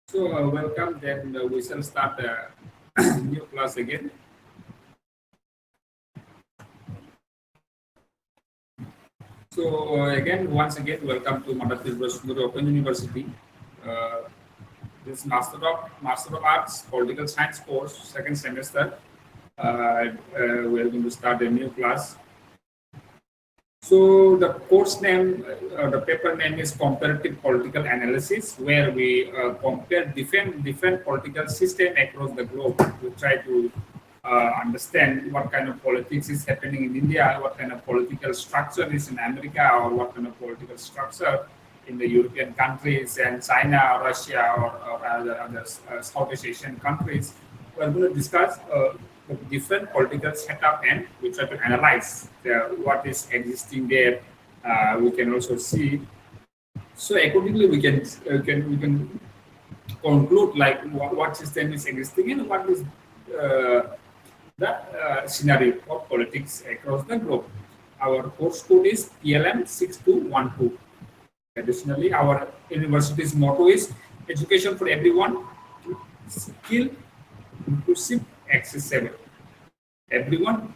So welcome. Then we shall start a new class again. So once again, welcome to Madhav Open University. Uh, this Master of Arts Political Science course, second semester. We are going to start a new class. So the course name, the paper name is Comparative Political Analysis, where we compare different political system across the globe. We try to understand what kind of politics is happening in India, what kind of political structure is in America, or what kind of political structure in the European countries and China, or Russia, or other Southeast Asian countries. We're going to discuss the different political setup, and we try to analyze what is existing there. We can also see. So accordingly, we can conclude like what system is existing and what is the scenario of politics across the globe. Our course code is PLM 6212. Additionally, our university's motto is education for everyone, skill, inclusive, accessible. Everyone,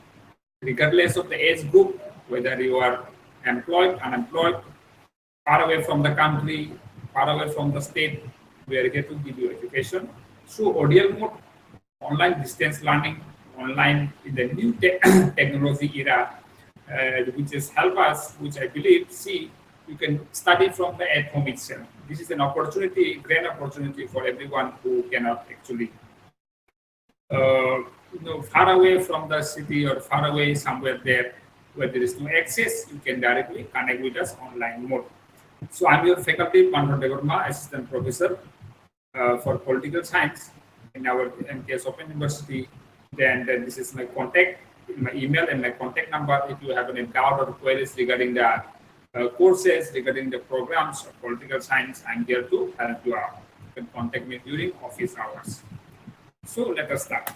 regardless of the age group, whether you are employed, unemployed, far away from the country, far away from the state, we are here to give you education through audio mode, online distance learning, online in the new technology era, which has helped us, which I believe, see, you can study from the at home itself. This is an opportunity, great opportunity for everyone who cannot actually far away from the city or far away somewhere there where there is no access, you can directly connect with us online mode. So I'm your faculty, Pandra Devarma, assistant professor for political science in our MKS Open University. Then this is my contact, my email and my contact number. If you have any doubt or queries regarding the courses, regarding the programs of political science, I'm here to help you out. You can contact me during office hours. So let us start.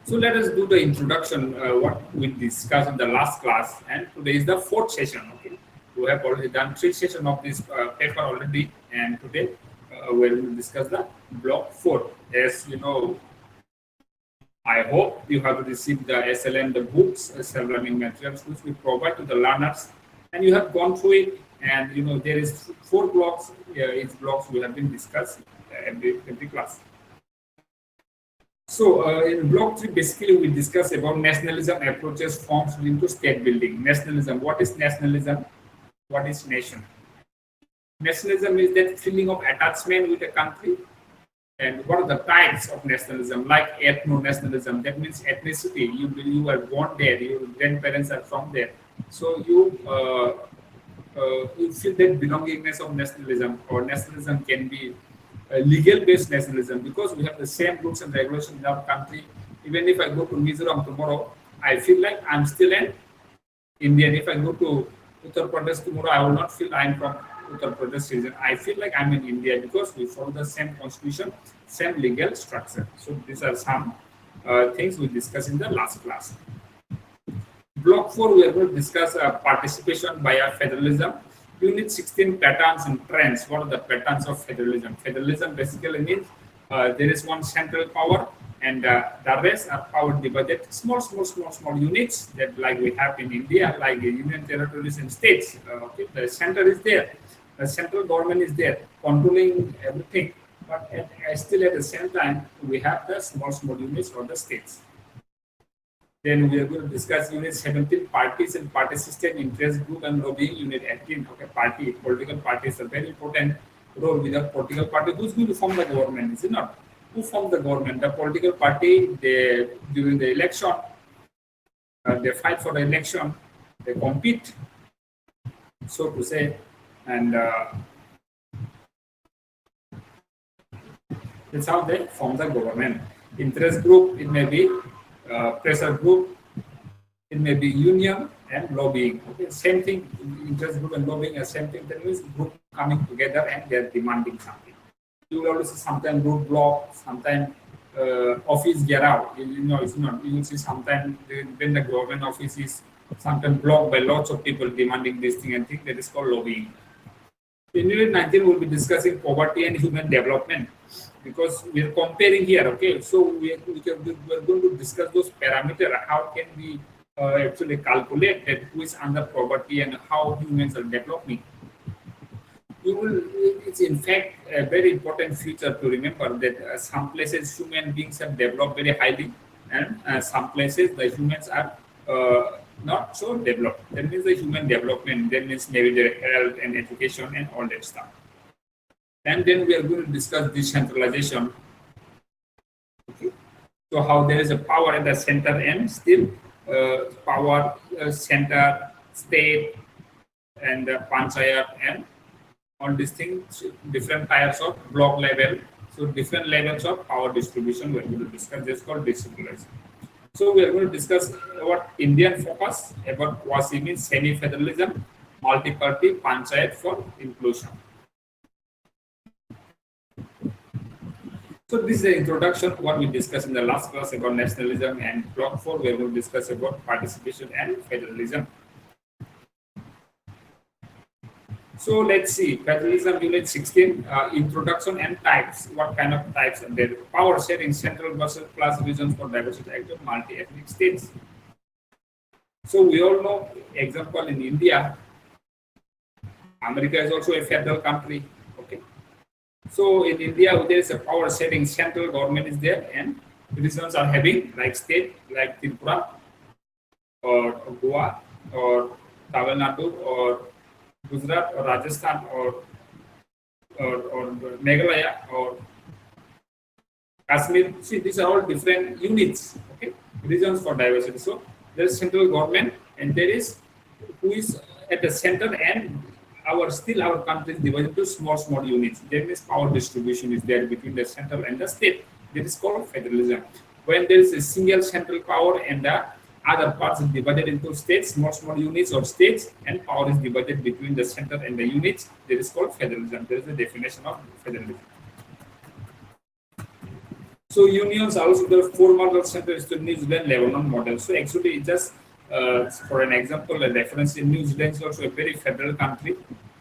So let us do the introduction, what we discussed in the last class, and today is the fourth session. Okay, we have already done 3 sessions of this paper already, and today we will discuss the block 4. As you know, I hope you have received the SLM, the books, self-learning materials which we provide to the learners, and you have gone through it. And you know there is 4 blocks. Each blocks we have been discussing every class. So in block 3, basically we discuss about nationalism approaches forms into state building. Nationalism, what is nationalism? What is nation? Nationalism is that feeling of attachment with a country. And what are the types of nationalism? Like ethno-nationalism, that means ethnicity. You were born there, your grandparents are from there. So you feel that belongingness of nationalism, or nationalism can be legal-based nationalism, because we have the same rules and regulations in our country. Even if I go to Mizoram tomorrow, I feel like I'm still an Indian. If I go to Uttar Pradesh tomorrow, I will not feel I'm from Uttar Pradesh region. I feel like I'm in India because we follow the same constitution, same legal structure. So these are some things we discussed in the last class. Block 4, we are going to discuss participation via federalism. Unit 16, patterns and trends. What are the patterns of federalism? Federalism basically means there is one central power, and the rest are power divided small units that like we have in India, like union territories and states. Okay, the center is there, the central government is there controlling everything, but still at the same time we have the small units or the states. Then we are going to discuss Unit 17, parties and party system, interest group and lobbying. Unit 18, okay, political parties are very important role. Without political party, who's going to form the government? Is it not? Who formed the government? The political party. They during the election, they fight for the election, they compete, so to say, and that's how they form the government. Interest group, it may be pressure group, it may be union and lobbying. Okay, same thing. Interest group and lobbying are same thing. That means group coming together and they are demanding something. You will also see sometimes group block, sometimes office get out. You know, it's not. You will see sometimes when the government office is sometimes blocked by lots of people demanding this thing and thing. That is called lobbying. In Unit 19, we'll be discussing poverty and human development because we're comparing here. Okay, so we're going to discuss those parameters. How can we actually calculate that who is under poverty and how humans are developing? It's in fact a very important feature to remember that some places human beings have developed very highly, and some places the humans are not so developed. That means the human development, that means maybe their health and education and all that stuff. And then we are going to discuss decentralization. Okay. So how there is a power at the center and still power center, state, and panchayat and all these things, different types of block level. So different levels of power distribution we are going to discuss. This is called decentralization. So we are going to discuss about Indian focus, about quasi means semi-federalism, multi-party, panchayat for inclusion. So this is the introduction what we discussed in the last class about nationalism, and block 4 we are going to discuss about participation and federalism. So let's see, federalism unit 16, introduction and types. What kind of types are there? Power sharing, central versus plus regions for diversity act of multi-ethnic states. So we all know, example in India, America is also a federal country. Okay. So in India, there is a power sharing, central government is there, and regions are having like state, like Tripura, or Goa, or Tamil Nadu, or Gujarat or Rajasthan or Meghalaya or Kashmir. See, these are all different units, okay, regions for diversity. So there is central government, and there is who is at the center, and our country is divided into small units. There means power distribution is there between the central and the state. That is called federalism. When there is a single central power and the other parts is divided into states, small units or states, and power is divided between the center and the units. That is called federalism. There is a definition of federalism. So unions are also the four model centers to New Zealand Lebanon model. So actually, just for an example, a reference in New Zealand is also a very federal country.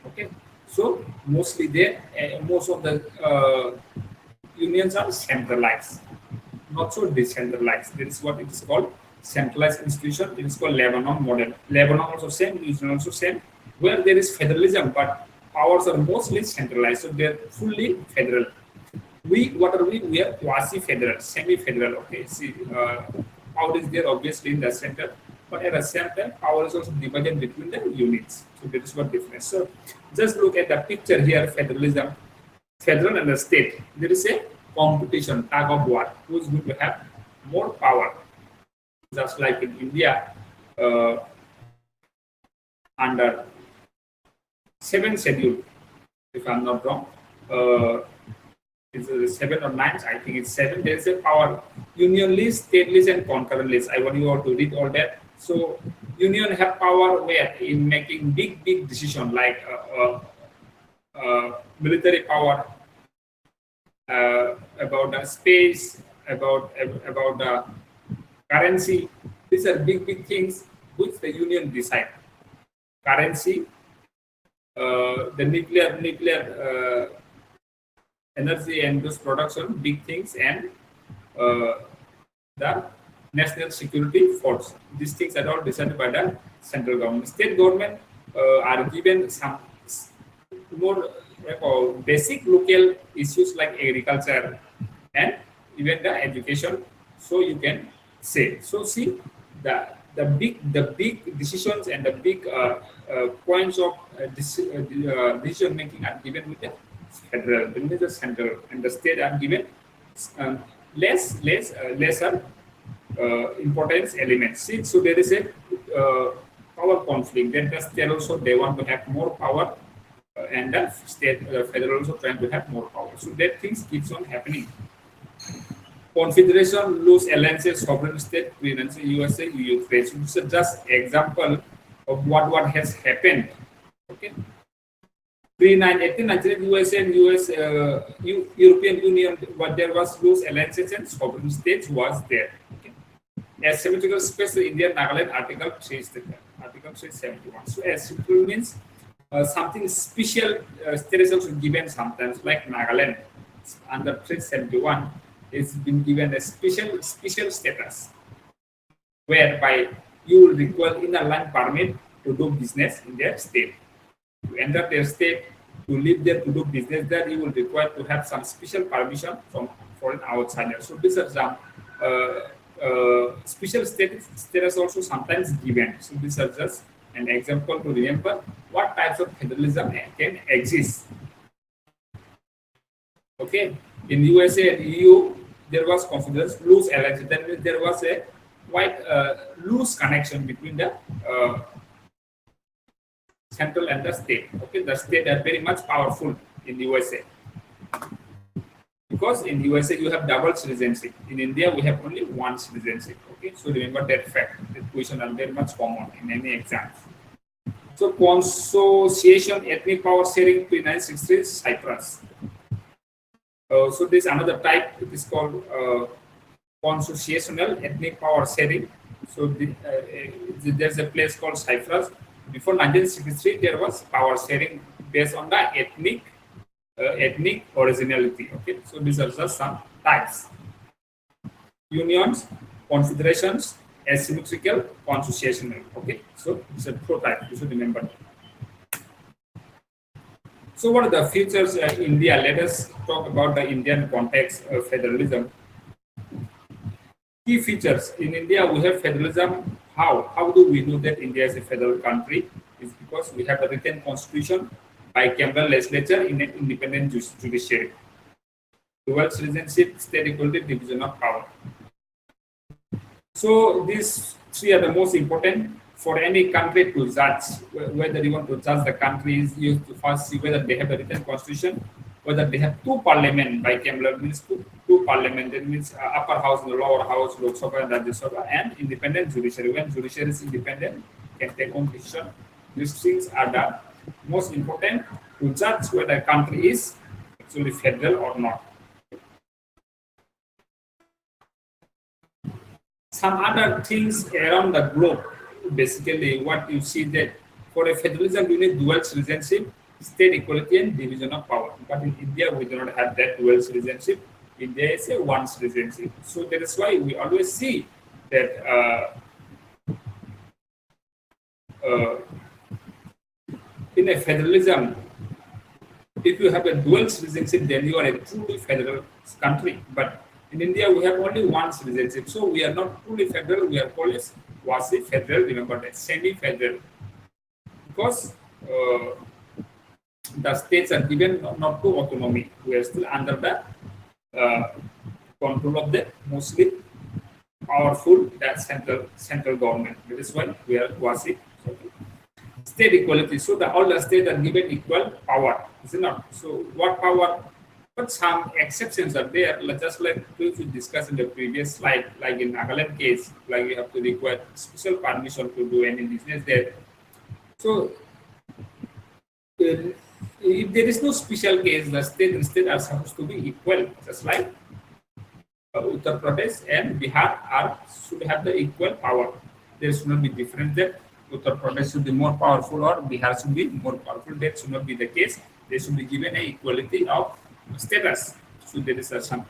Okay, so mostly there, most of the unions are centralized, not so decentralized. That is what it is called. Centralized institution. It is called Lebanon model. Lebanon also same, New Zealand also same, where there is federalism, but powers are mostly centralized, so they are fully federal. What are we? We are quasi-federal, semi-federal. Okay, see, power is there obviously in the center, but at the same time, power is also divided between the units. So that is what difference. So just look at the picture here: federalism, federal and the state. There is a competition, tug of war. Who is going to have more power? Just like in India, under 7th schedule, if I'm not wrong, it's 7 or 9, I think it's 7. There is a power union list, state list, and concurrent list. I want you all to read all that. So union have power where in making big decision like military power, about the space, about the currency. These are big things which the union decide. Currency, the nuclear energy and those production, big things, and the national security force. These things are all decided by the central government. State government are given some more basic local issues like agriculture and even the education. So you can say. So see the big decisions and the big points of decision making are given with the federal, the central, and the state are given lesser importance elements. See, so there is a power conflict. Then the state also they want to have more power, and the state federal also trying to have more power. So that things keeps on happening. Confederation lose alliances, sovereign state, USA, EU trade. So this is just example of what has happened. Okay. Pre-1893, USA and European Union, what there was loose alliances and sovereign states was there. Okay. Asymmetrical space, India, Nagaland, Article 371. So asymmetrical means something special status also given sometimes, like Nagaland under 371 is been given a special status whereby you will require inner line permit to do business in their state. To enter their state, to live there, to do business there, you will require to have some special permission from foreign outsiders. So these are some special status also sometimes given. So these are just an example to remember what types of federalism can exist. Okay, in USA and EU, there was confidence loose alliance. That means there was a quite loose connection between the central and the state. Okay, the state are very much powerful in the USA because in USA you have double citizenship. In India we have only one citizenship. Okay, so remember that fact. That question are very much common in any exams. So consociation ethnic power sharing pre-1963 Cyprus. So this another type. It is called consociational ethnic power sharing. So there's a place called Cyprus. Before 1963, there was power sharing based on the ethnic originality. Okay, so these are just some types: unions, confederations, asymmetrical, consociational. Okay, so it's a prototype. You should remember. So what are the features in India? Let us talk about the Indian context of federalism. Key features in India, we have federalism. How do we know that India is a federal country? It's because we have a written constitution, bicameral legislature in an independent judiciary, dual citizenship, state equality, division of power. So these three are the most important for any country to judge. Whether you want to judge the country, you have to first see whether they have a written constitution, whether they have two parliament, bicameral means two parliament, that means upper house and lower house, Lok Sabha and Rajya Sabha, and independent judiciary. When judiciary is independent, can take own decision. These things are the most important to judge whether a country is actually federal or not. Some other things around the globe, basically what you see that for a federalism you need dual citizenship, state equality and division of power. But in India we do not have that dual citizenship. India is a one citizenship. So that is why we always see that in a federalism, if you have a dual citizenship, then you are a truly federal country. But in India, we have only one citizenship. So we are not truly federal, we are called quasi-federal, remember that, semi-federal. Because the states are given not to autonomy. We are still under the control of the mostly powerful central government. That is why we are quasi-federal. State equality. So all the states are given equal power, is it not? So what power? But some exceptions are there, just like we discussed in the previous slide, like in Nagaland case, like you have to require special permission to do any business there. So if there is no special case, the state and state are supposed to be equal, just like Uttar Pradesh and Bihar should have the equal power. There should not be difference there. Uttar Pradesh should be more powerful or Bihar should be more powerful. That should not be the case. They should be given an equality of status. So there is some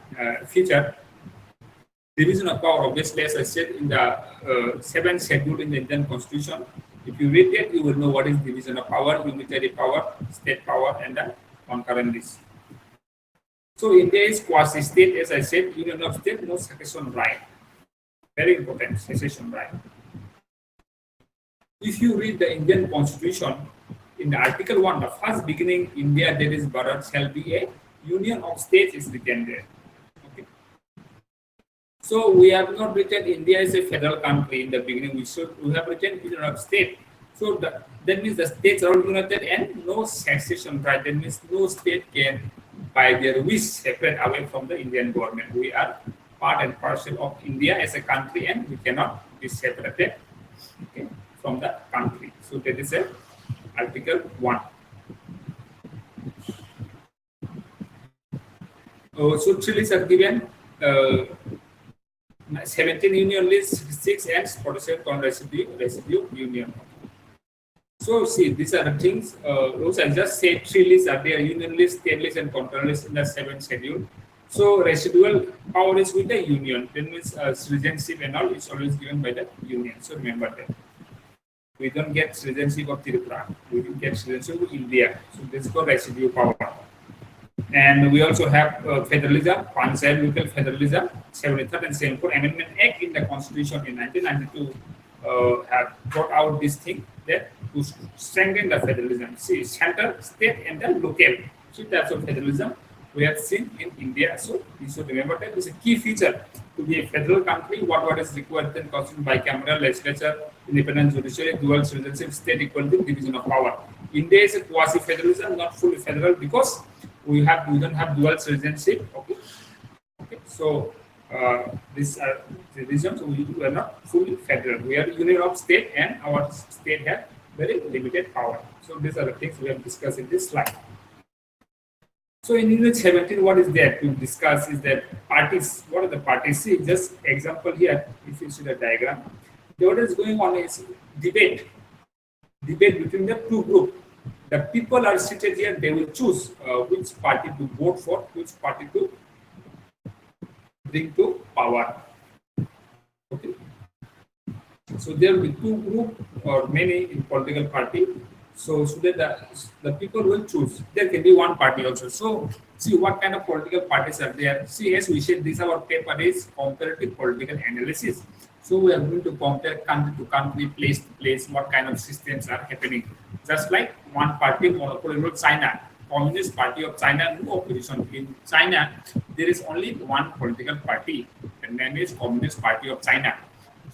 feature. Division of power, obviously, as I said, in the 7th schedule in the Indian Constitution. If you read it, you will know what is division of power, unitary power, state power, and the concurrent list. So India is quasi-state, as I said, union of state, no succession right. Very important, succession right. If you read the Indian Constitution, in the Article 1, the first beginning, India, that is Bharat, shall be a union of states is written there. Okay. So we have not written India is a federal country in the beginning. We have written union of state. So that means the states are all united and no succession right. That means no state can, by their wish, separate away from the Indian government. We are part and parcel of India as a country, and we cannot be separated, okay, from the country. So that is a Article 1. So 3 lists are given, 17 union lists, 6 and 47 residue union. So see, these are the things. Those I just said, three lists are there: union list, state list, and control list in the seventh schedule. So residual power is with the union. That means citizenship and all is always given by the union. So remember that. We don't get citizenship of Tripura. We will get citizenship of India. So this is called residual power. And we also have federalism, Panchayat local federalism, 73rd and 74th Amendment Act in the Constitution in 1992 have brought out this thing that to strengthen the federalism. See, center, state, and the local. So that's of federalism we have seen in India. So you should remember that it's a key feature to be a federal country. What is required in Constitution: bicameral legislature, independent judiciary, dual citizenship, state equality, division of power. India is a quasi-federalism, not fully federal, because we don't have dual citizenship. Okay. So these are the reasons we are not fully federal. We are union of state, and our state have very limited power. So these are the things we have discussed in this slide. So in Unit 17, what is there to discuss is that parties. What are the parties? See, just example here. If you see the diagram, what is going on is debate between the two groups. The people are seated here, they will choose which party to vote for, which party to bring to power. Okay. So there will be two groups or many in political party. So that the people will choose. There can be one party also. So see what kind of political parties are there. See, as we said, this our paper is comparative political analysis. So we are going to compare country to country, place to place, what kind of systems are happening. Just like one party monopoly rule, China, Communist Party of China, no opposition. In China, there is only one political party, and name is Communist Party of China.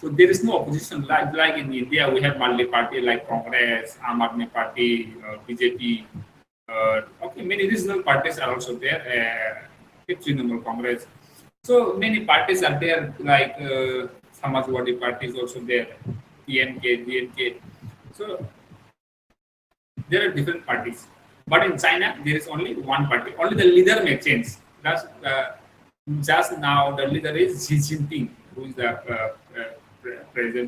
So there is no opposition. Like in India, we have multi-party like Congress, Aam Aadmi Party, BJP. Many regional parties are also there. Trinamool Congress. So many parties are there, like Samajwadi Party is also there, PNK, DNK. So there are different parties. But in China, there is only one party. Only the leader may change. Just now, the leader is Xi Jinping, who is the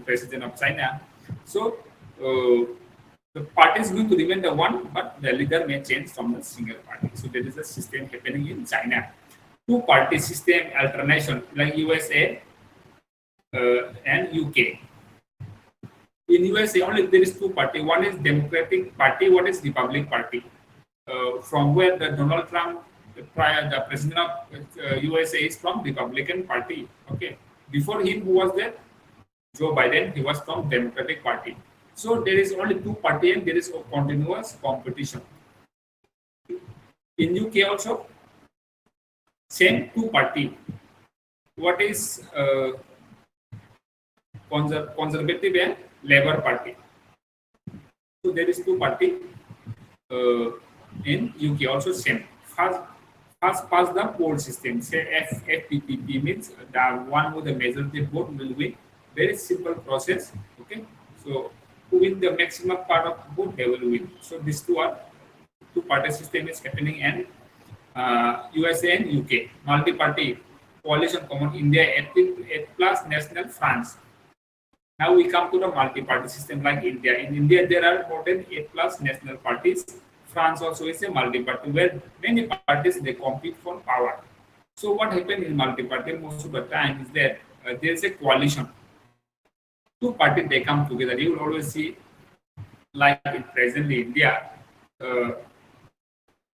president of China. So the party is going to remain the one, but the leader may change from the single party. So there is a system happening in China. Two-party system alternation, like USA and UK. In USA, only there is two party. One is Democratic Party, one is Republican Party. From where the Donald Trump, the president of USA, is from Republican Party. Okay. Before him, who was there? Joe Biden. He was from Democratic Party. So there is only two party, and there is a continuous competition. In UK also, same two party. What is Conservative and Labour Party? So there is two party. In UK also same. First pass the poll system. Say FPPP means the one with the majority vote will win. Very simple process. Okay. So who win the maximum part of vote, they will win. So these two party system is happening in USA and UK. Multi-party coalition common India 8 plus national France. Now we come to the multi-party system like India. In India, there are more than 8 plus national parties. France also is a multi-party where many parties they compete for power. So what happens in multi-party most of the time is that there is a coalition. Two parties they come together. You will always see, like in presently India,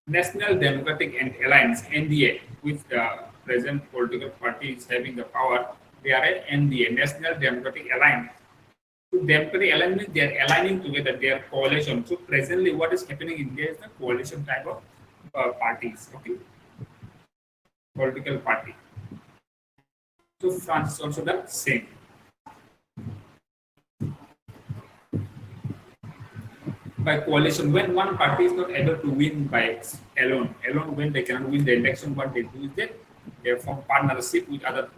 National Democratic Alliance (NDA), with the present political party is having the power. They are an NDA, National Democratic Alliance. So Democratic Alliance means they are aligning together, they are coalition. So presently what is happening in India is the coalition type of parties, okay? Political party. So France is also the same. By coalition, when one party is not able to win by alone when they cannot win the election, what they do is that they form partnership with other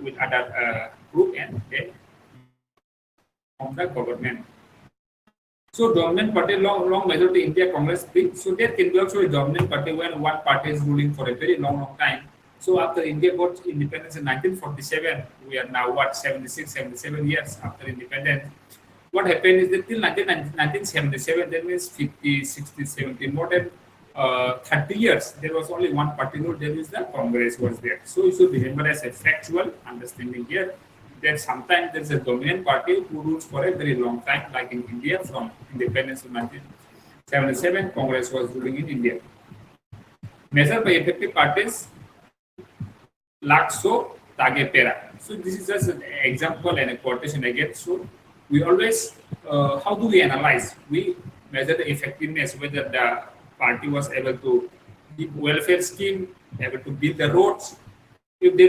group and they form the government. So dominant party, long majority India Congress big. So there can be also a dominant party when one party is ruling for a very long time. So after India got independence in 1947, we are now 77 years after independence. what happened is that till 1977, that means 50, 60, 70, more than 30 years, there was only one party rule, there is the Congress was there. So you should remember as a factual understanding here that sometimes there is a dominant party who rules for a very long time, like in India from independence of 1977, Congress was ruling in India. Measured by effective parties, Lakso Tagepera. So this is just an example and a quotation again. So we always, how do we analyze? We measure the effectiveness, whether the party was able to give welfare scheme, able to build the roads. If there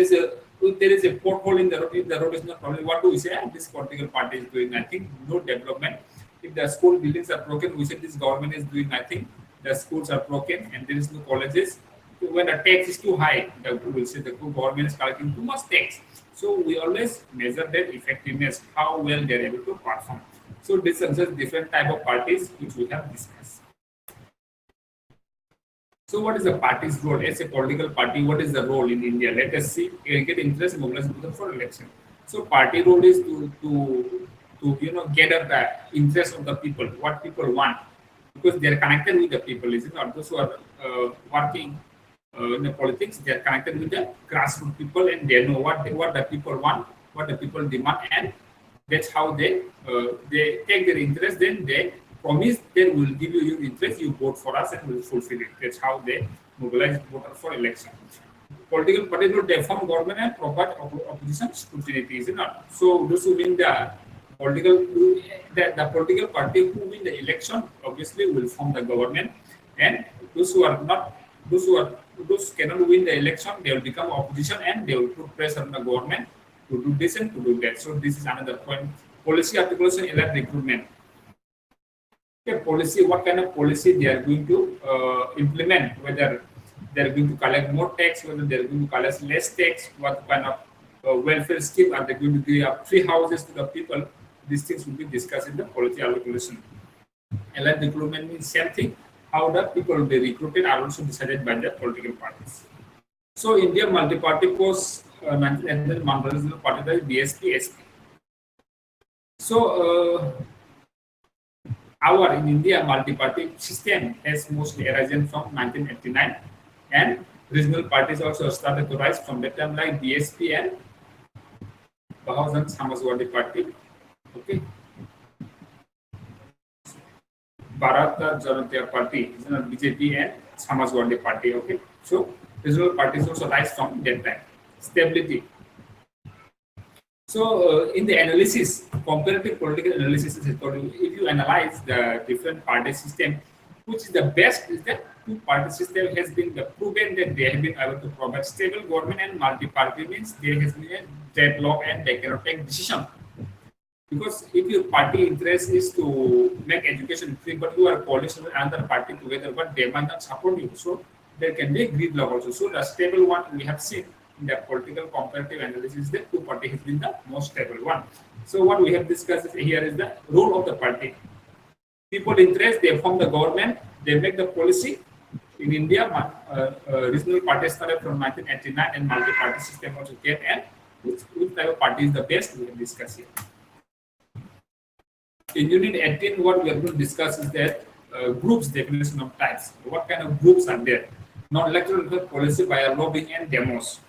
is a pothole in the road, if the road is not problem, what do we say? This political party is doing nothing, no development. If the school buildings are broken, we say this government is doing nothing. The schools are broken and there is no colleges. When the tax is too high, we will say the government is collecting too much tax. So we always measure their effectiveness, how well they are able to perform. So this is just different type of parties which we have discussed. So what is the party's role as a political party? What is the role in India? Let us see. Get interest, mobilize people for election. So party role is to gather the interest of the people, what people want, because they are connected with the people. Is it not? Those who are working in the politics, they are connected with the grassroots people, and they know what the people want, what the people demand, and that's how they take their interest. Then they promise they will give you your interest, you vote for us, and we'll fulfill it. That's how they mobilize voters for election. Political parties will deform government and provide opposition scrutiny. Is it not? So those who win the political party who win the election obviously will form the government, and those cannot win the election, they will become opposition and they will put pressure on the government to do this and to do that. So this is another point. Policy articulation, elite recruitment. Okay, policy, what kind of policy they are going to implement, whether they are going to collect more tax, whether they are going to collect less tax, what kind of welfare scheme are they going to give free houses to the people. These things will be discussed in the policy articulation. Elite recruitment means same thing. How the people will be recruited are also decided by the political parties. So India multi-party post 19 marginal party is BSP SP. So in India multi-party system has mostly arisen from 1989, and regional parties also started to rise from that time, like BSP and Bahujan Samajwadi Party. Okay. Bharata Janata Party, BJP and Samajwadi Party. Okay, so regional parties also rise from that time. Stability. So in the analysis, comparative political analysis is important. If you analyze the different party system, which is the best, is that two-party system has been proven that they have been able to provide stable government, and multi-party means there has been a deadlock and they cannot take decision. Because if your party interest is to make education free, but you are coalition with another party together, but they might not support you, so there can be a gridlock also. So the stable one we have seen in the political comparative analysis, the two-party has been the most stable one. So what we have discussed here is the role of the party. People interest, they form the government, they make the policy. In India, regional parties started from 1989, and multi-party system also came, and which type of party is the best, we have discussed here. In Unit 18, what we are going to discuss is that groups definition of types. What kind of groups are there? Non-electoral policy by lobbying and demos.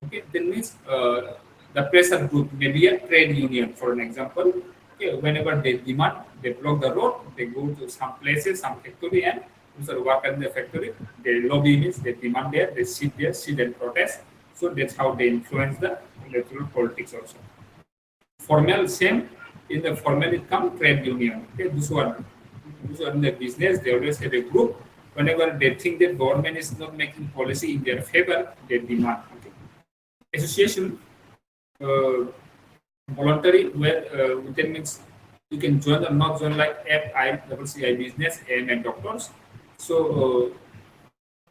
Okay, that means the pressure group may be a trade union, for an example. Okay, whenever they demand, they block the road, they go to some places, some factory, and those are workers in the factory. They lobby means they demand there, they sit there, sit and protest. So that's how they influence the electoral politics also. Formal, same. In the formal, it comes trade union. Okay, those who are in the business, they always have a group. Whenever they think that government is not making policy in their favor, they demand. Okay. Association, voluntary, where that means you can join or not join, like FICCI business, AMN doctors. So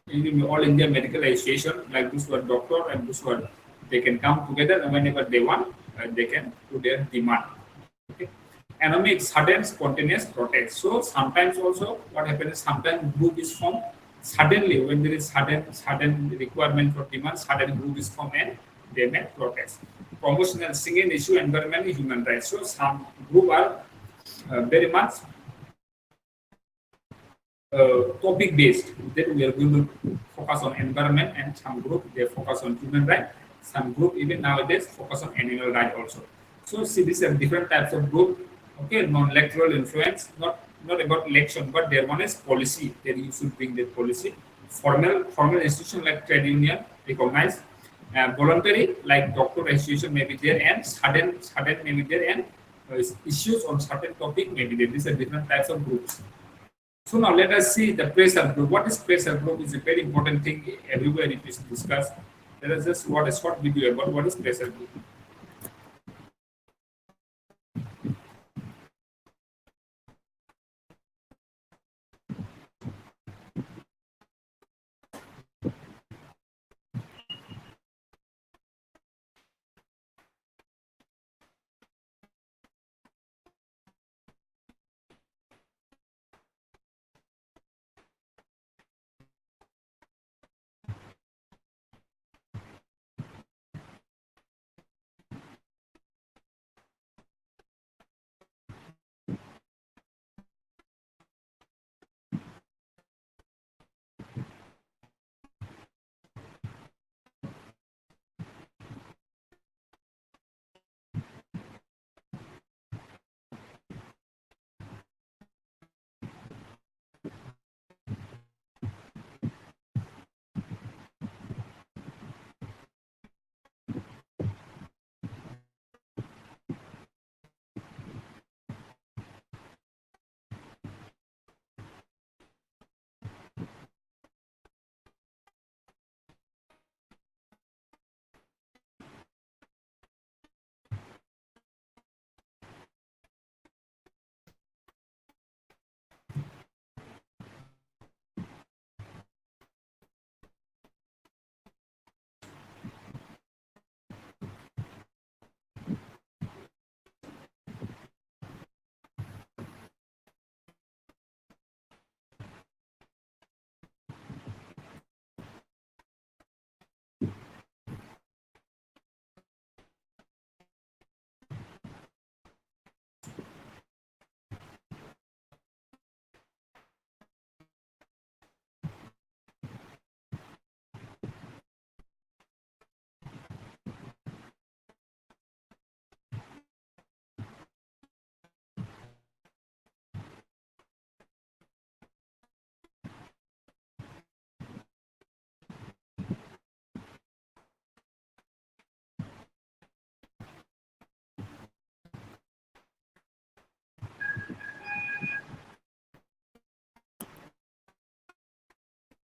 in All India Medical Association, like those who are doctor and those who are, they can come together, and whenever they want, they can do their demand. Okay. Anomic, sudden, spontaneous protest. So sometimes also what happens is sometimes group is formed suddenly when there is sudden requirement for demand. Sudden group is formed and they may protest. Promotional singing issue environment human rights. So some group are very much topic based. Then we are going to focus on environment, and some group they focus on human rights. Some group even nowadays focus on animal rights also. So see, these are different types of group. Okay, non-electoral influence, not about election, but their one is policy. Then you should bring the policy. Formal institution like trade union recognize. Voluntary like doctor association may be there, and sudden may be there, and issues on certain topic may be there. These are different types of groups. So now let us see the pressure group. What is pressure group is a very important thing everywhere it is discussed. Let us just watch a short video about what is pressure group.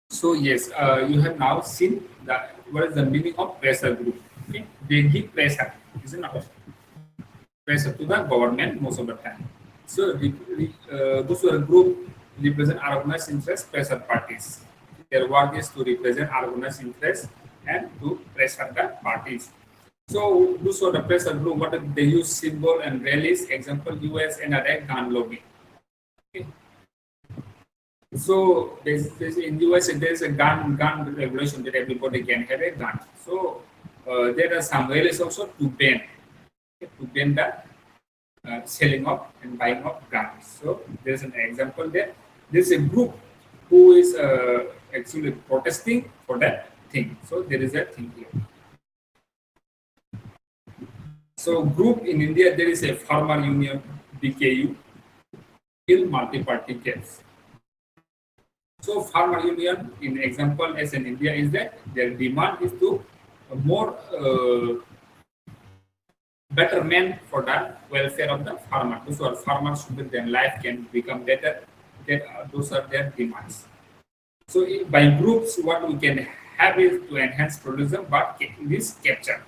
So yes, you have now seen that what is the meaning of pressure group. Okay, they give pressure, isn't it? Pressure to the government most of the time. So those who are group represent organized interest pressure parties. Their work is to represent organized interest and to pressure the parties. So those who are the pressure group, what they use symbol and rallies. Example, US and other gun lobby. Okay. So there's in US there's a gun regulation that everybody can have a gun. So there are some rallies also to ban the selling of and buying of guns. So there's an example there. There's a group who is actually protesting for that thing. So there is a thing here. So group in India, there is a farmer union, BKU, till multi-party case. So farmer union, in example as in India, is that their demand is to more betterment for the welfare of the farmer. Those who are farmers, so that their life can become better. Those are their demands. So by groups, what we can have is to enhance pluralism, but this capture.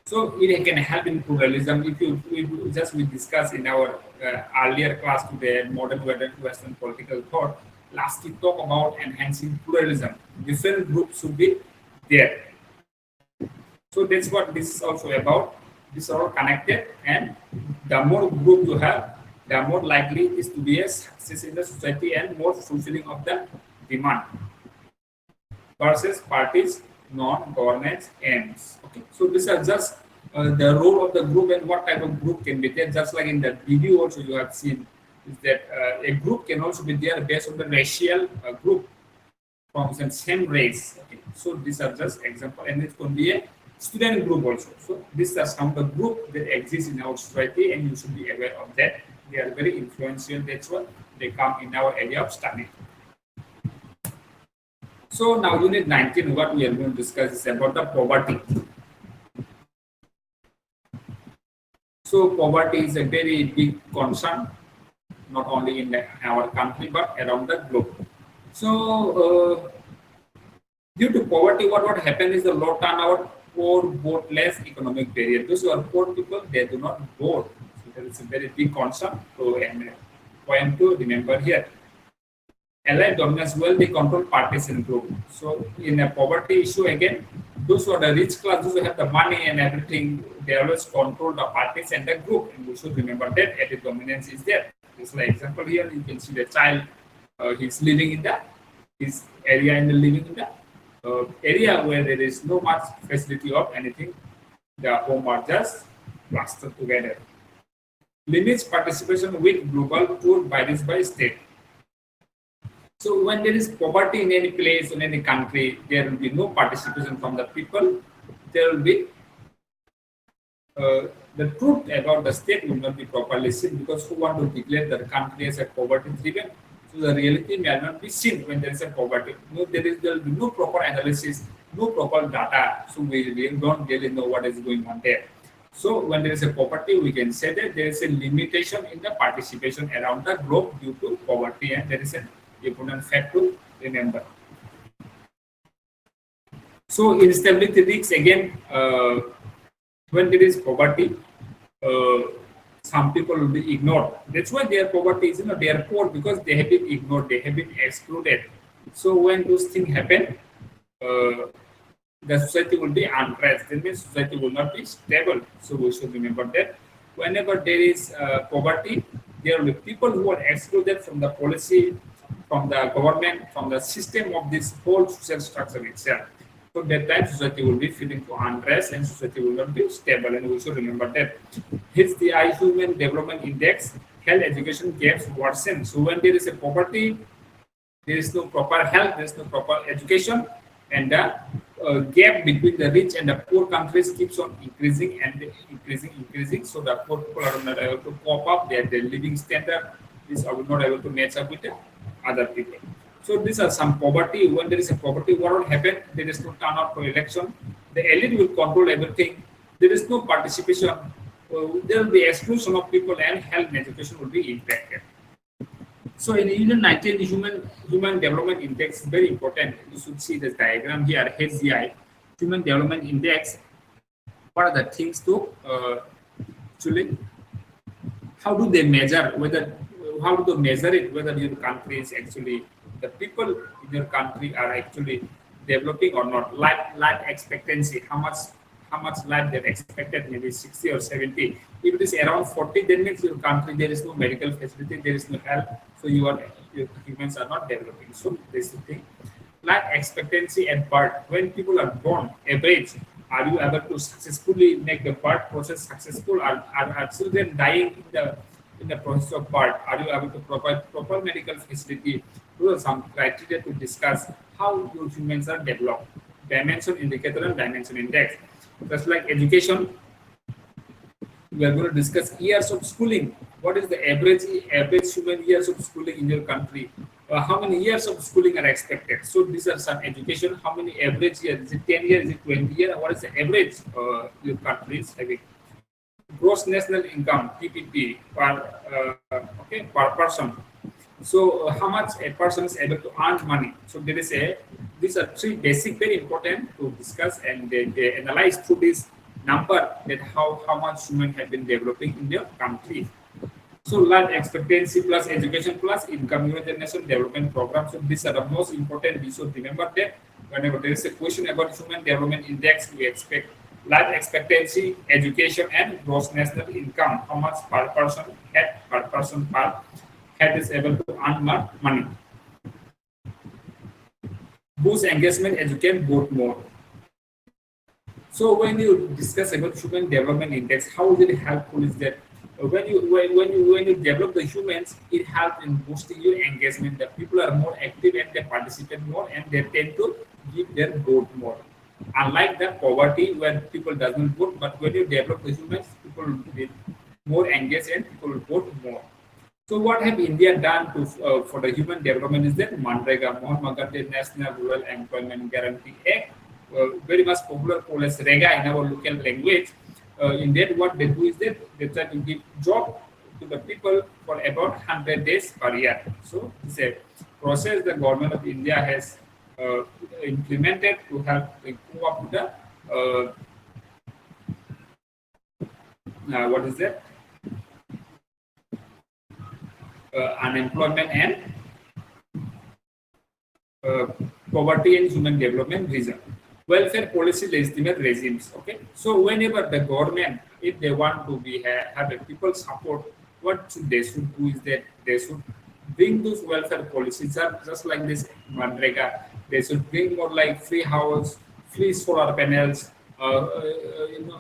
So it can help in pluralism. If we discussed in our earlier class today, modern Western political thought. Last we talk about enhancing pluralism. Different groups should be there. So that's what this is also about. These are all connected, and the more group you have, the more likely it is to be a success in the society and more fulfilling of the demand. Versus parties non-governance aims. Okay, so these are just the role of the group and what type of group can be there. Just like in the video also you have seen is that a group can also be there based on the racial group from the same race. Okay, so these are just example, and it can be a student group also. So these are some of the group that exist in our society, and you should be aware of that. They are very influential. That's why they come in our area of study. So now unit 19, what we are going to discuss is about the poverty. So poverty is a very big concern, not only in our country but around the globe. So due to poverty, what happened is the low turnover, poor, vote less economic barrier. Those who are poor people, they do not vote. So that is a very big concern. So and point to remember here. Allied dominance, well, they control partisan group. So in a poverty issue again, those who are the rich class, those who have the money and everything, they always control the parties and the group. And we should remember that allied dominance is there. Just like example here, you can see the child, he's living in his area and living in the area where there is no much facility of anything. The home are just plastered together. Limits participation with global poor varies by state. So when there is poverty in any place, in any country, there will be no participation from the people. There will be the truth about the state will not be properly seen, because who want to declare the country as a poverty driven? So the reality may not be seen when there is a poverty. No, there will be no proper analysis, no proper data. So we don't really know what is going on there. So when there is a poverty, we can say that there is a limitation in the participation around the globe due to poverty, and there is an important fact to remember. So instability risks again, when there is poverty, some people will be ignored. That's why their poverty is, they are poor because they have been ignored, they have been excluded. So when those things happen, the society will be unrest. That means society will not be stable. So we should remember that whenever there is poverty, there will be people who are excluded from the policy, from the government, from the system of this whole social structure itself. So that time society will be feeling to unrest and society will not be stable. And we should remember that HDI Human Development Index, health education gaps worsen. So when there is a poverty, there is no proper health, there is no proper education, and the gap between the rich and the poor countries keeps on increasing and increasing. So the poor people are not able to cope up, their living standard is not able to match up with the other people. So these are some poverty. When there is a poverty, what will happen? There is no turnout for election. The elite will control everything. There is no participation. There will be exclusion of people, and health and education will be impacted. So in Union 19, Human Development Index is very important. You should see this diagram here, HDI, Human Development Index. What are the things to actually, how do they measure how do they measure it, whether your country is actually, the people in your country are actually developing or not? Life expectancy, how much life they're expected, maybe 60 or 70. If it is around 40, then means your country, there is no medical facility, there is no health, so your humans are not developing. So this is the thing. Life expectancy at birth, when people are born, average, are you able to successfully make the birth process successful? Are children dying in the process of birth? Are you able to provide proper medical facility? Those are some criteria to discuss how your humans are developed. Dimension indicator and dimension index. Just like education, we are going to discuss years of schooling. What is the average human years of schooling in your country? How many years of schooling are expected? So these are some education. How many average years? Is it 10 years? Is it 20 years? What is the average your country is having? Gross national income (PPP) per person. So how much a person is able to earn money? So these are three basic, very important to discuss, and they analyze through this number that how much humans have been developing in their country. So life expectancy plus education plus income, United Nations Development Program. So these are the most important. We should remember that whenever there is a question about Human Development Index, we expect life expectancy, education, and gross national income. How much per person per head is able to earn money. Boost engagement, educate, vote more. So when you discuss about human development index, how is it helpful is that when you develop the humans, it helps in boosting your engagement. The people are more active and they participate more and they tend to give their vote more. Unlike the poverty where people doesn't vote, but when you develop the humans, people will be more engaged and people will vote more. So what have India done to for the human development is that Manrega, Mahatma Gandhi National Rural Employment Guarantee Act, very much popular called as Rega in our local language. In that, what they do is that they try to give job to the people for about 100 days per year. So it's a process the government of India has implemented to help improve up the what is that unemployment and uh, poverty and human development reason. Welfare policy legitimate regimes. Okay, so whenever the government, if they want to be have a people support, what they should do is that they should bring those welfare policies up just like this Manrega. They should bring more like free house, free solar panels,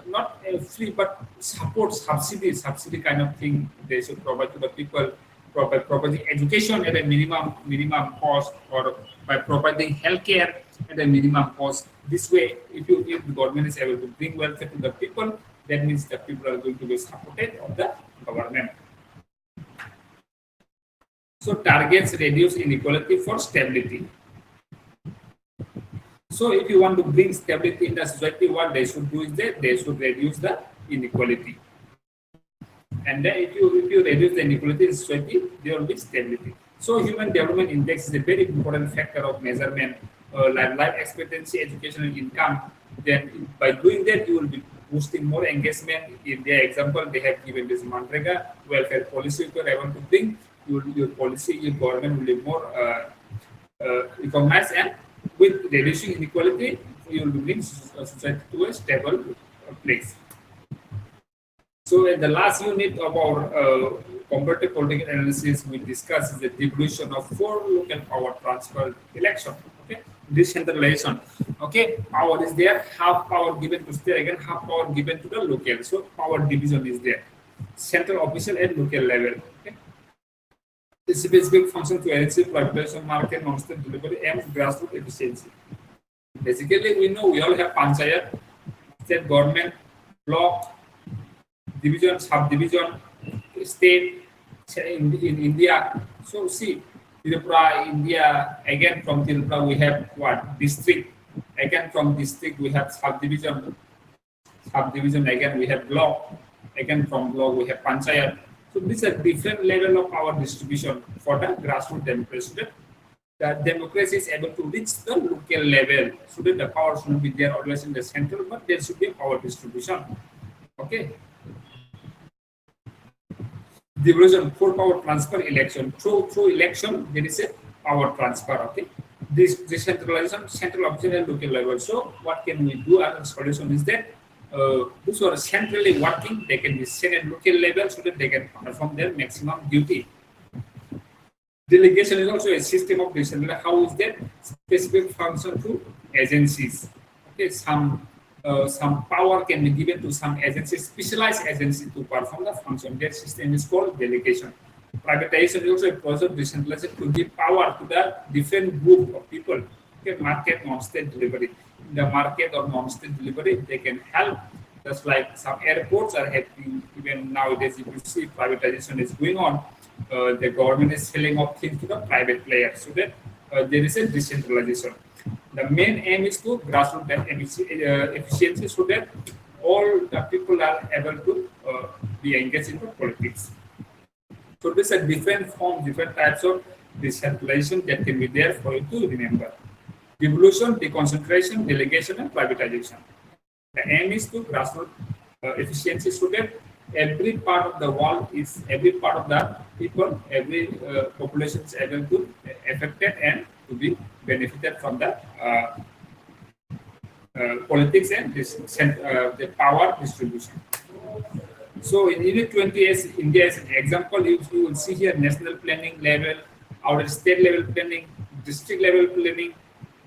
not free but support subsidy kind of thing. They should provide to the people, providing education at a minimum cost, or by providing healthcare at a minimum cost. This way, if the government is able to bring welfare to the people, that means the people are going to be supported of the government. So targets reduce inequality for stability. So if you want to bring stability in the society, what they should do is that they should reduce the inequality. And then if you reduce the inequality in society, there will be stability. So human development index is a very important factor of measurement, like life expectancy, education, and income. Then by doing that, you will be boosting more engagement. In their example, they have given this Manrega welfare policy. If you are able to bring your policy, your government will be more recognized, and with reducing inequality, you will bring society to a stable place. So in the last unit of our comparative political analysis, we discussed the devolution of 4 local power transfer election. Okay, decentralization. Okay, power is there, half power given to state, again half power given to the local. So power division is there, central official and local level. Okay, specific function to agency, privatization, market, non-state delivery, and grassroots efficiency. Basically, we know we all have panchayat, state government, block, division, subdivision, state in India. So see, Tripura, India, again from Tripura we have what? District. Again from district we have subdivision. Subdivision again we have block. Again from block we have panchayat. So this is a different level of power distribution for the grassroots democracy. So that the democracy is able to reach the local level. So that the power should be there always in the central, but there should be a power distribution. Okay. Devolution for power transfer election. Through election, there is a power transfer. Okay. This decentralization, central official and local level. So what can we do as a solution is that those who are centrally working, they can be sent at local level so that they can perform their maximum duty. Delegation is also a system of decentralization. How is that? Specific function to agencies. Okay, some power can be given to some agency, specialized agency to perform the function. That system is called delegation. Privatization is also a process of decentralization to give power to the different group of people. Okay, market, non-state delivery. In the market or non-state delivery, they can help. Just like some airports are happening, even nowadays, if you see privatization is going on, the government is selling off things to the private players so that there is a decentralization. The main aim is to grassroots efficiency so that all the people are able to be engaged into politics. So these are different forms, different types of decentralization that can be there for you to remember. Devolution, deconcentration, delegation, and privatization. The aim is to grassroots efficiency so that every part of the world is, every part of the people, every population is able to be affected and to be benefited from the politics and the power distribution. So in Unit 20, as India as an example, you will see here national planning level, outer state level planning, district level planning,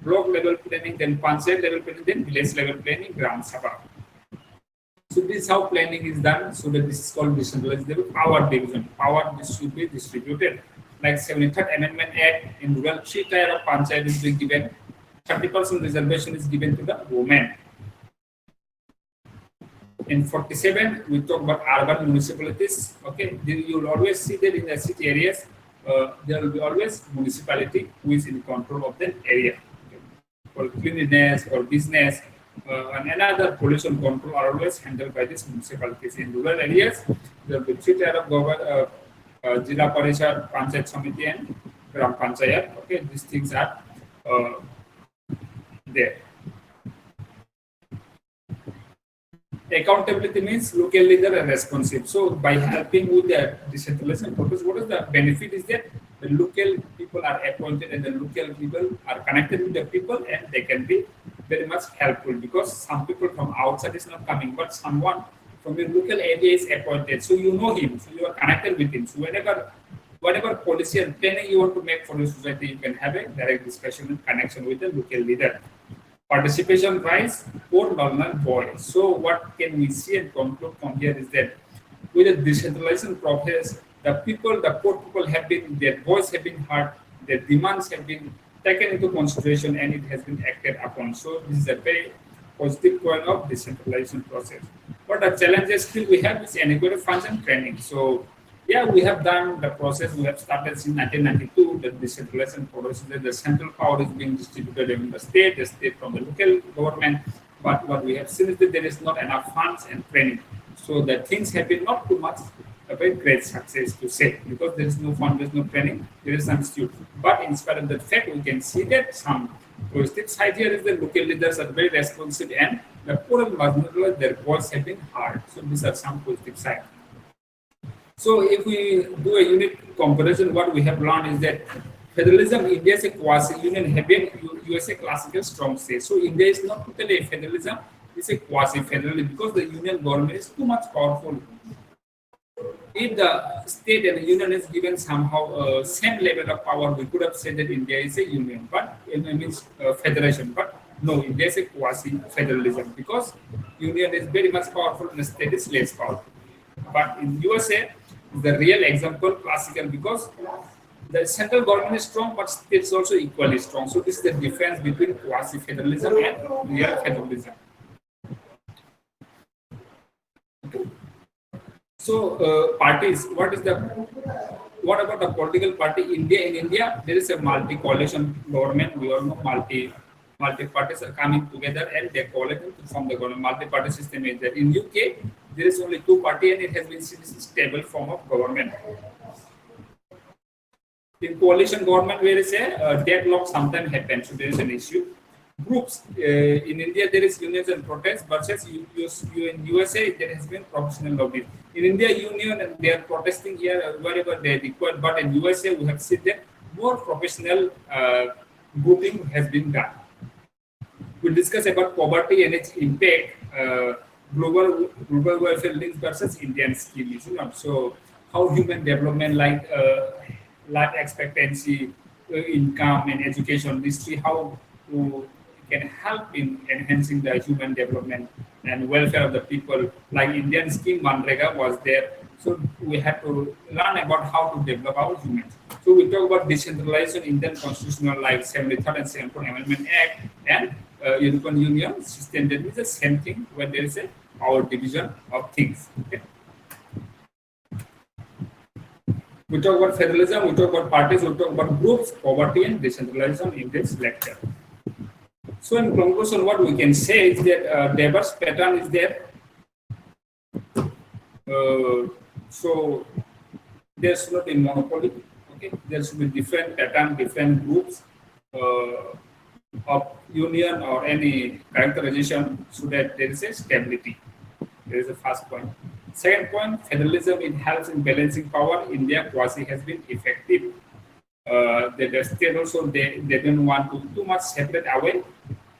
block level planning, then panchayat level planning, then village level planning, Gram Sabha. So this is how planning is done. So that this is called decentralized power division. Power should be distributed. Like 73rd Amendment Act in rural 3 tier of panchayat is being given. 30% reservation is given to the women. In 47, we talk about urban municipalities. Okay, you will always see that in the city areas, there will be always municipality who is in control of that area. Okay. For cleanliness or business and another pollution control are always handled by these municipalities. In rural areas, there will be 3 tier of government, Jila Parishad, Panchayat Samiti, and Gram Panchayat. Okay, these things are there. Accountability means local leader and responsive. So by helping with the decentralization purpose, what is the benefit is that the local people are appointed and the local people are connected with the people and they can be very much helpful because some people from outside is not coming, but someone from your local area is appointed. So you know him, so you are connected with him. So whatever policy and planning you want to make for the society, you can have a direct discussion and connection with the local leader. Participation rise for normal voice. So what can we see and conclude from here is that with the decentralization process, the poor people have been, their voice have been heard, their demands have been taken into consideration and it has been acted upon. So this is a very positive point of decentralization process. But the challenges still we have is adequate funds and training. So yeah, we have done the process. We have started since 1992. The decentralization process. The central power is being distributed in the state from the local government. But what we have seen is that there is not enough funds and training. So the things have been not too much a very great success to say because there is no fund, there is no training, there is some institute. But in spite of that fact, we can see that some positive side here is that local leaders are very responsive and the poor and marginalized, their voice have been heard. So these are some positive sides. So if we do a unit comparison, what we have learned is that federalism, India is a quasi-union having USA classical strong state. So India is not totally a federalism, it's a quasi-federalism because the union government is too much powerful. If the state and the union is given somehow same level of power, we could have said that India is a union, but it means federation. But no, India is a quasi-federalism because union is very much powerful and the state is less powerful. But in USA, the real example classical because the central government is strong, but states also equally strong. So this is the difference between quasi-federalism and real federalism. So parties, what about the political party? In India, there is a multi-coalition government. We all know multi-parties are coming together and they coalition to form the government. Multi-party system is there. In UK, there is only two party and it has been seen as a stable form of government. In coalition government, where is a deadlock sometimes happens, so there is an issue. Groups in India there is unions and protests versus in USA there has been professional lobbies. In India union and they are protesting here wherever they require, but in USA we have seen that more professional grouping has been done. We discuss about poverty and its impact, global welfare links versus Indian scheme. So how human development like life expectancy, income and education, these three how can help in enhancing the human development and welfare of the people. Like Indian scheme Manrega was there. So we have to learn about how to develop our humans. So we talk about decentralization, Indian constitutional like 73rd and 74th Amendment Act and European Union system. That is the same thing where there is a power division of things. Okay? We talk about federalism, we talk about parties, we talk about groups, poverty and decentralization in this lecture. So in conclusion, what we can say is that diverse pattern is there. So there should not be monopoly. Okay, there should be different pattern, different groups of union or any characterization so that there is a stability. There is the first point. Second point, federalism, it helps in balancing power. India quasi has been effective. The state also they don't want to too much separate away.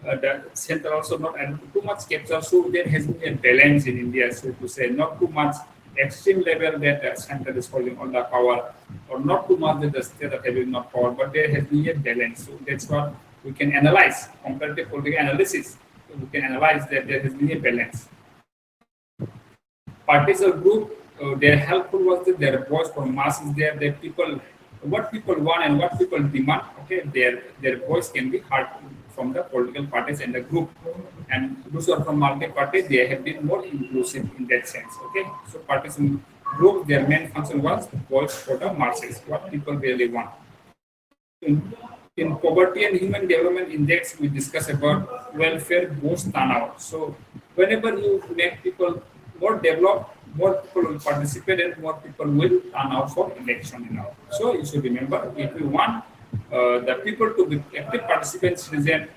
The center also not and too much capture. So there has been a balance in India, so to say, not too much extreme level that the center is holding all the power, or not too much that the state are having not power, but there has been a balance. So that's what we can analyze comparative political analysis. We can analyze that there has been a balance. Parties or group, their helpful was that their voice for masses there, that people, what people want and what people demand, okay, their voice can be heard from the political parties and the group. And those who are from multi-party, they have been more inclusive in that sense, okay. So parties and group, their main function was voice for the masses, what people really want. In poverty and human development index, we discuss about welfare boost turnout. So whenever you make people more developed, more people will participate and more people will turn out for election. So you should remember, if you want the people to be active participants, citizen,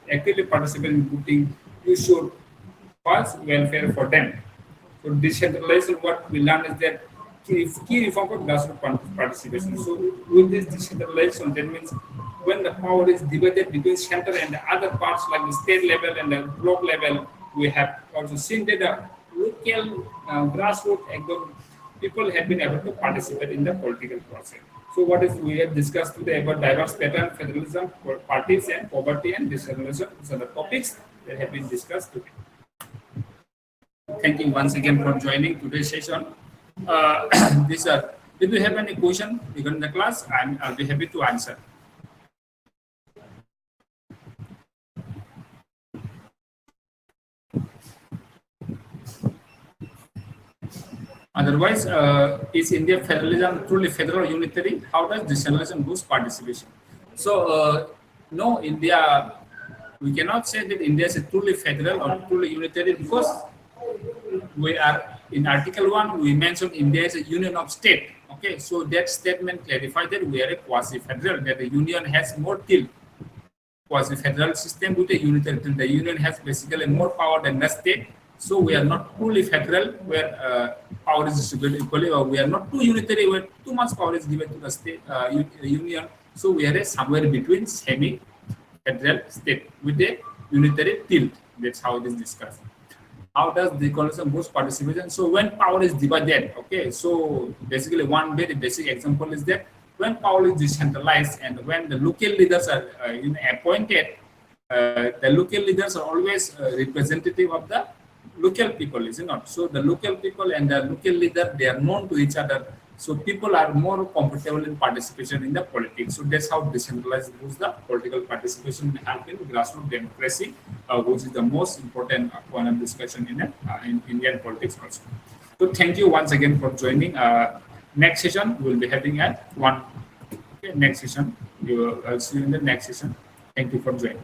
actively participate in voting, you should pass welfare for them. So decentralization, what we learn is that key reform for grassroots participation. So with this decentralization, that means when the power is divided between center and the other parts like the state level and the block level, we have also seen that the local grassroots people have been able to participate in the political process. So what is we have discussed today about diverse pattern, federalism, parties and poverty and decentralization. These are the topics that have been discussed today. Thank you once again for joining today's session. If you have any question regarding the class, I'll be happy to answer. Otherwise, is India federalism truly federal or unitary? How does decentralization boost participation? So, no, India, we cannot say that India is truly federal or truly unitary because we are in Article 1, we mentioned India is a union of state. Okay, so that statement clarifies that we are a quasi-federal, that the union has more tilt. Quasi-federal system with a unitary tilt. The union has basically more power than the state. So we are not truly federal, where power is distributed equally, or we are not too unitary, where too much power is given to the state union. So we are somewhere between semi-federal state with a unitary tilt. That's how it is discussed. How does decolonization boost participation? So when power is divided, okay, so basically one very basic example is that when power is decentralized and when the local leaders are appointed, the local leaders are always representative of the local people, is it not? So the local people and the local leader, they are known to each other. So people are more comfortable in participation in the politics. So that's how decentralized boosts the political participation and in grassroots democracy, which is the most important point of discussion in Indian politics also. So thank you once again for joining. Next session we'll be having at 1. Okay, next session. I'll see you in the next session. Thank you for joining.